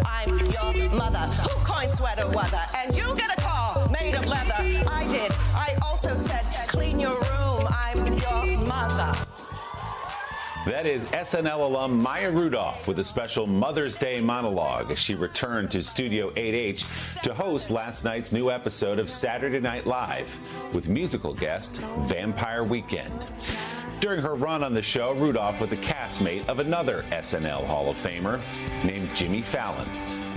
I'm your mother. Who coined sweater weather? And you get a call made of leather. I did. I also said, clean your room. I'm your mother. That is SNL alum Maya Rudolph with a special Mother's Day monologue as she returned to Studio 8H to host last night's new episode of Saturday Night Live with musical guest Vampire Weekend. During her run on the show, Rudolph was a castmate of another SNL Hall of Famer named Jimmy Fallon.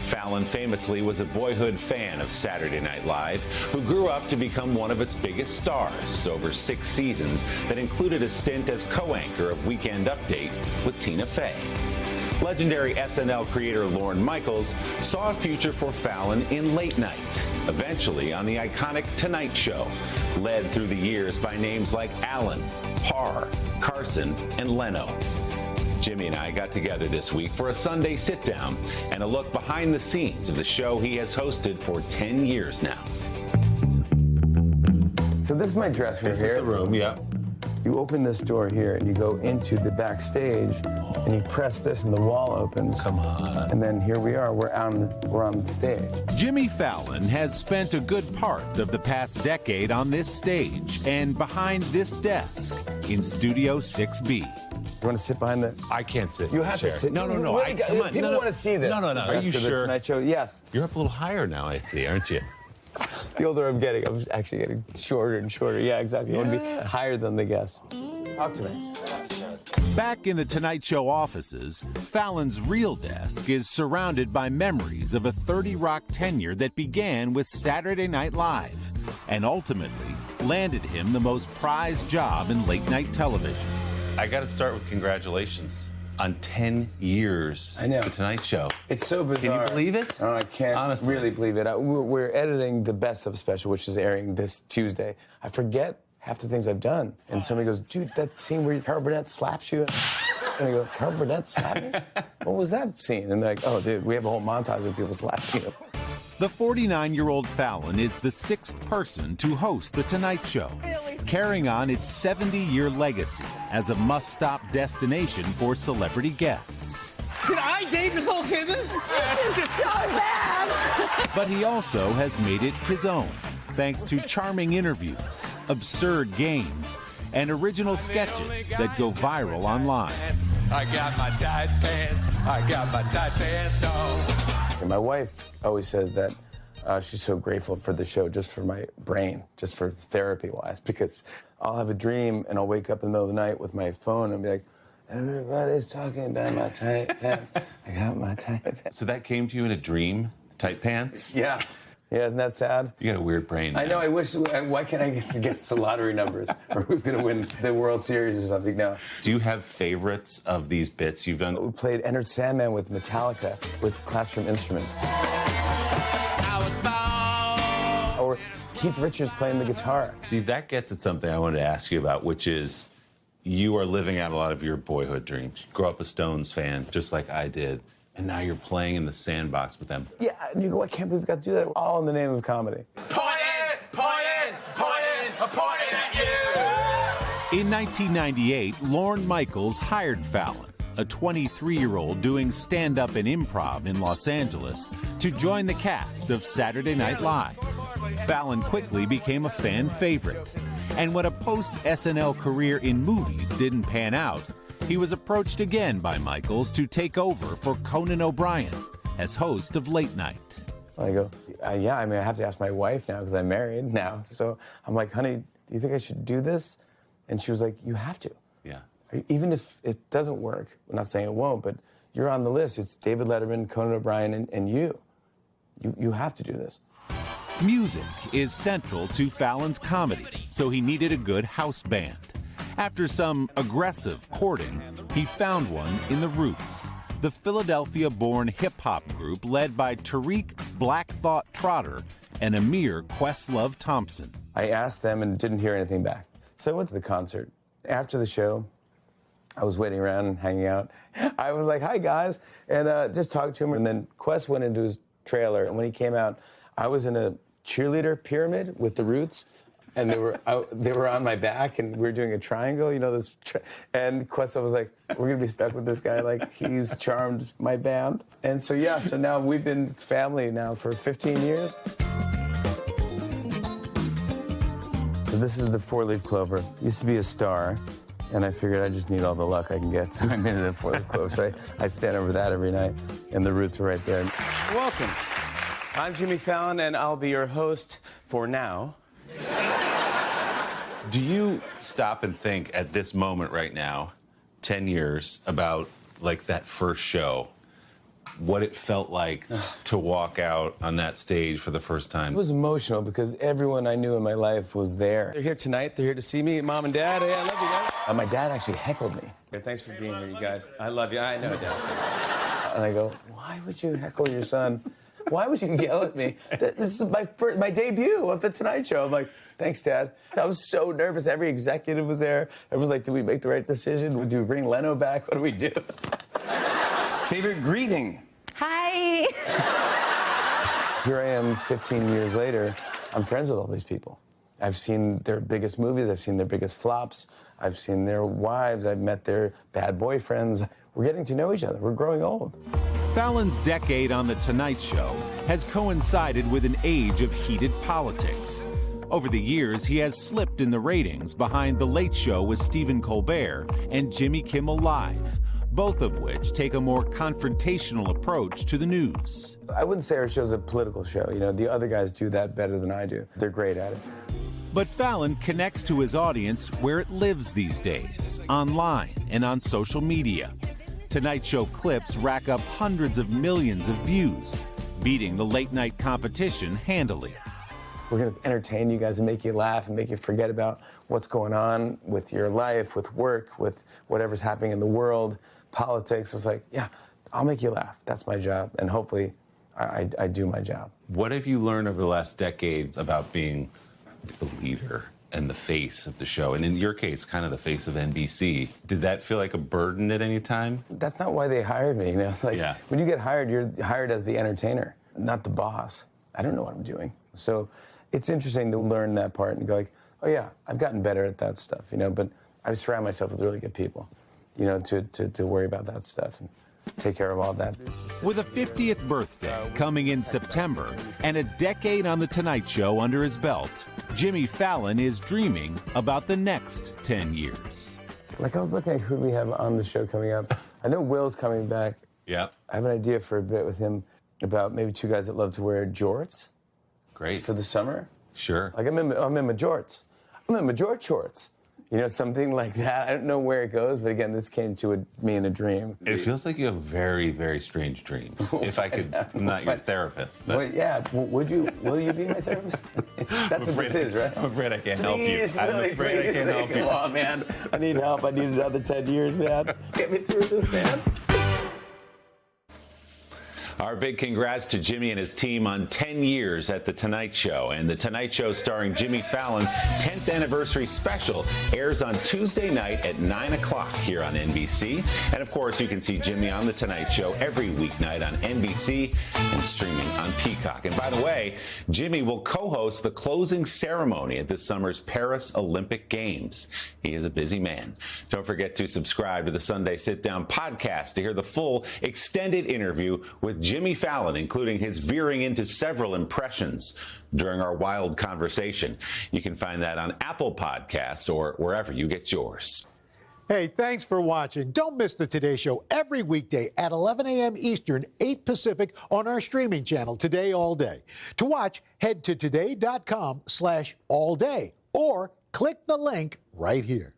Fallon famously was a boyhood fan of Saturday Night Live, who grew up to become one of its biggest stars over 6 seasons that included a stint as co-anchor of Weekend Update with Tina Fey. Legendary SNL creator Lorne Michaels saw a future for Fallon in late night, eventually on the iconic Tonight Show, led through the years by names like Allen, Parr, Carson, and Leno. Jimmy and I got together this week for a Sunday Sitdown and a look behind the scenes of the show he has hosted for 10 years now. So this is my dressing room here. This is the room, yeah. You open this door here and you go into the backstage and you press this and the wall opens. Come on. And then here we are, we're on the stage. Jimmy Fallon has spent a good part of the past decade on this stage and behind this desk in Studio 6B. You want to sit behind the... I can't sit. You have to sit. No. Really, Come on. People want to see this. No. Are you sure? Tonight Show. Yes. You're up a little higher now, I see, aren't you? The older I'm getting, I'm actually getting shorter and shorter. Yeah, exactly. You want to be higher than the guests. Talk to me. Back in the Tonight Show offices, Fallon's real desk is surrounded by memories of a 30 Rock tenure that began with Saturday Night Live and ultimately landed him the most prized job in late-night television. I got to start with congratulations on 10 years. I know. The Tonight Show. It's so bizarre. Can you believe it? No, I can't Honestly. really believe it. We're editing the Best of special, which is airing this Tuesday. I forget half the things I've done. And somebody goes, dude, that scene where Carol Burnett slaps you. And I go, Carol Burnett slapped me? What was that scene? And they're like, oh, dude, we have a whole montage of people slapping you. The 49-year-old Fallon is the 6th person to host The Tonight Show, carrying on its 70-year legacy as a must-stop destination for celebrity guests. Did I date Nicole Kidman? This is so bad. But he also has made it his own, thanks to charming interviews, absurd games, and original sketches that go viral online. I got my tight pants. I got my tight pants on. And my wife always says that she's so grateful for the show, just for my brain, just for therapy-wise, because I'll have a dream and I'll wake up in the middle of the night with my phone and be like, everybody's talking about my tight pants. I got my tight pants. So that came to you in a dream, tight pants? Yeah. Yeah, isn't that sad? You got a weird brain. I know, I wish, why can't I guess the lottery numbers or who's going to win the World Series or something? No. Do you have favorites of these bits you've done? We played Enter Sandman with Metallica with Classroom Instruments. Or Keith Richards playing the guitar. See, that gets at something I wanted to ask you about, which is you are living out a lot of your boyhood dreams. You grew up a Stones fan, just like I did, and now you're playing in the sandbox with them. Yeah, and you go, I can't believe we got to do that, all in the name of comedy. Pointing at you. In 1998, Lorne Michaels hired Fallon, a 23-year-old doing stand-up and improv in Los Angeles, to join the cast of Saturday Night Live. Fallon quickly became a fan favorite, and when a post-SNL career in movies didn't pan out, he was approached again by Michaels to take over for Conan O'Brien as host of Late Night. I go, yeah, I mean, I have to ask my wife now because I'm married now. So I'm like, honey, do you think I should do this? And she was like, you have to. Yeah. Even if it doesn't work, I'm not saying it won't, but you're on the list. It's David Letterman, Conan O'Brien, and you. You have to do this. Music is central to Fallon's comedy, so he needed a good house band. After some aggressive courting, he found one in the Roots, the Philadelphia-born hip-hop group led by Tariq Black Thought Trotter and Amir Questlove Thompson. I asked them and didn't hear anything back. So I went to the concert. After the show, I was waiting around and hanging out. I was like, hi, guys, and just talked to him. And then Quest went into his trailer, and when he came out, I was in a cheerleader pyramid with the Roots and they were on my back, and we were doing a triangle, you know, and Questlove was like, we're going to be stuck with this guy, like, he's charmed my band. And so, yeah, so now we've been family now for 15 years. So this is the four-leaf clover. Used to be a star, and I figured I just need all the luck I can get, so I made it a four-leaf clover. So I stand over that every night, and the roots are right there. Welcome. I'm Jimmy Fallon, and I'll be your host for now. Do you stop and think at this moment right now, 10 years, about like that first show, what it felt like to walk out on that stage for the first time? It was emotional because everyone I knew in my life was there. They're here tonight. They're here to see me, Mom and Dad. Hey, I love you guys. My dad actually heckled me. Thanks for being here, you guys. I love you. I know, Dad. And I go, why would you heckle your son? Why would you yell at me? This is my debut of The Tonight Show. I'm like, thanks, Dad. I was so nervous. Every executive was there. Everyone's like, did we make the right decision? Do we bring Leno back? What do we do? Favorite greeting? Hi. Here I am 15 years later. I'm friends with all these people. I've seen their biggest movies. I've seen their biggest flops. I've seen their wives. I've met their bad boyfriends. We're getting to know each other. We're growing old. Fallon's decade on The Tonight Show has coincided with an age of heated politics. Over the years, he has slipped in the ratings behind The Late Show with Stephen Colbert and Jimmy Kimmel Live, both of which take a more confrontational approach to the news. I wouldn't say our show's a political show. You know, the other guys do that better than I do. They're great at it. But Fallon connects to his audience where it lives these days, online and on social media. Tonight Show clips rack up hundreds of millions of views, beating the late-night competition handily. We're going to entertain you guys and make you laugh and make you forget about what's going on with your life, with work, with whatever's happening in the world, politics. It's like, yeah, I'll make you laugh. That's my job. And hopefully I do my job. What have you learned over the last decade about being the leader and the face of the show? And in your case, kind of the face of NBC. Did that feel like a burden at any time? That's not why they hired me. You know, it's like, when you get hired, you're hired as the entertainer, not the boss. I don't know what I'm doing. So it's interesting to learn that part and go like, oh yeah, I've gotten better at that stuff, you know, but I surround myself with really good people, you know, to worry about that stuff and take care of all that. With a 50th birthday coming in September and a decade on The Tonight Show under his belt, Jimmy Fallon is dreaming about the next 10 years. Like, I was looking at who we have on the show coming up. I know Will's coming back. Yeah. I have an idea for a bit with him about maybe two guys that love to wear jorts. Great. For the summer. Sure. Like, I'm in my jorts. I'm in my jort shorts. You know, something like that. I don't know where it goes, but again, this came to me in a dream. It feels like you have very, very strange dreams. If I could, I'm not your therapist. But... Well, yeah, will you be my therapist? That's what this is, right? I'm afraid I can't help you. Please, I'm Willie, afraid I can't help you. Come on, man. I need help. I need another 10 years, man. Get me through this, man. Our big congrats to Jimmy and his team on 10 years at The Tonight Show. And The Tonight Show starring Jimmy Fallon 10th anniversary special airs on Tuesday night at 9 o'clock here on NBC. And of course, you can see Jimmy on The Tonight Show every weeknight on NBC and streaming on Peacock. And by the way, Jimmy will co-host the closing ceremony at this summer's Paris Olympic Games. He is a busy man. Don't forget to subscribe to the Sunday Sitdown podcast to hear the full extended interview with Jimmy Fallon, including his veering into several impressions during our wild conversation. You can find that on Apple Podcasts or wherever you get yours. Hey, thanks for watching. Don't miss the Today Show every weekday at 11 a.m. Eastern, 8 Pacific on our streaming channel, Today All Day. To watch, head to today.com/allday or click the link right here.